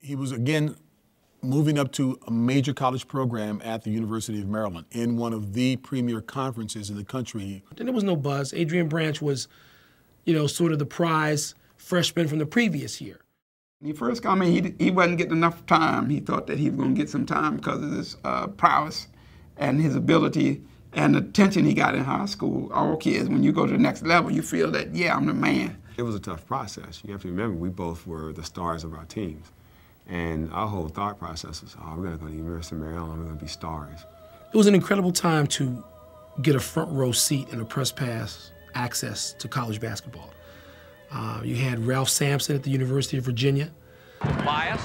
He was, again, moving up to a major college program at the University of Maryland in one of the premier conferences in the country. And there was no buzz. Adrian Branch was, sort of the prize freshman from the previous year. When he first came in, he wasn't getting enough time. He thought that he was going to get some time because of his prowess and his ability and the attention he got in high school. All kids, when you go to the next level, you feel that, yeah, I'm the man. It was a tough process. You have to remember, we both were the stars of our teams. And our whole thought process was, oh, we're going to go to the University of Maryland, we're going to be stars. It was an incredible time to get a front row seat and a press pass access to college basketball. You had Ralph Sampson at the University of Virginia. Bias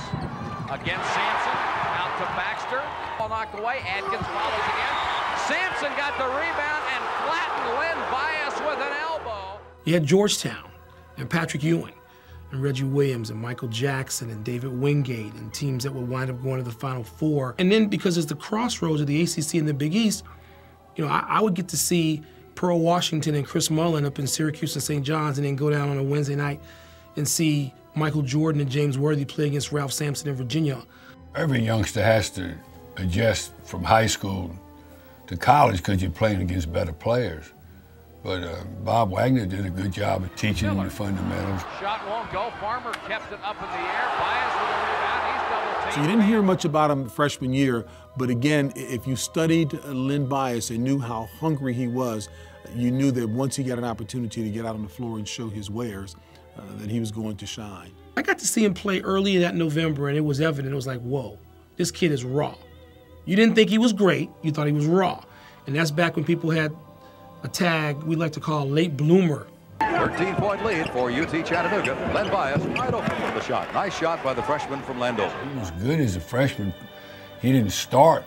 against Sampson, out to Baxter. Ball knocked away, Adkins follows again. Sampson got the rebound and flattened Len Bias with an elbow. You had Georgetown and Patrick Ewing and Reggie Williams and Michael Jackson and David Wingate and teams that would wind up going to the Final Four. And then because it's the crossroads of the ACC and the Big East, I would get to see Pearl Washington and Chris Mullin up in Syracuse and St. John's, and then go down on a Wednesday night and see Michael Jordan and James Worthy play against Ralph Sampson in Virginia. Every youngster has to adjust from high school to college because you're playing against better players. But Bob Wagner did a good job of teaching them the fundamentals. Shot won't go. Farmer kept it up in the air. Bias with a rebound. He's double teamed. So you didn't hear much about him freshman year, but again, if you studied Len Bias and knew how hungry he was, you knew that once he got an opportunity to get out on the floor and show his wares, that he was going to shine. I got to see him play early that November, and it was evident. It was like, whoa, this kid is raw. You didn't think he was great. You thought he was raw. And that's back when people had a tag we like to call late bloomer. 13-point lead for UT Chattanooga. Len Bias wide open for the shot. Nice shot by the freshman from Landover. He was good as a freshman. He didn't start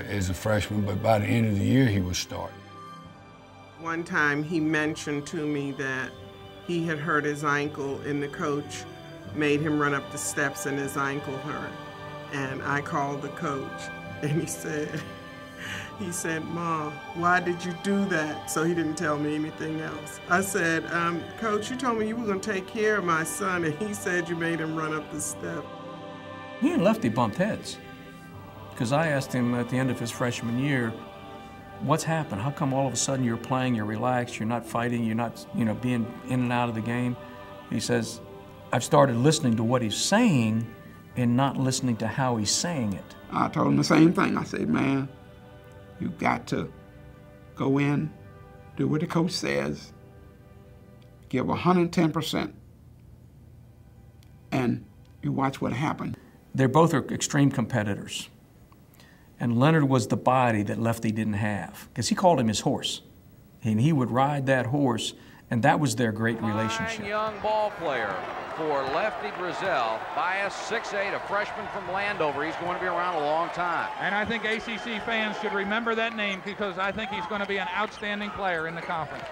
as a freshman, but by the end of the year, he was starting. One time he mentioned to me that he had hurt his ankle and the coach made him run up the steps and his ankle hurt. And I called the coach and he said, "Ma, why did you do that?" So he didn't tell me anything else. I said, "Coach, you told me you were going to take care of my son, and he said you made him run up the step." He and Lefty bumped heads because I asked him at the end of his freshman year, what's happened? How come all of a sudden you're playing, you're relaxed, you're not fighting, you're not being in and out of the game? He says, I've started listening to what he's saying and not listening to how he's saying it. I told him the same thing. I said, man, you've got to go in, do what the coach says, give 110%, and you watch what happens. They both are extreme competitors. And Leonard was the body that Lefty didn't have, because he called him his horse. And he would ride that horse, and that was their great relationship. Fine young ball player for Lefty Driesell. Bias 6'8", a freshman from Landover. He's going to be around a long time. And I think ACC fans should remember that name because I think he's going to be an outstanding player in the conference.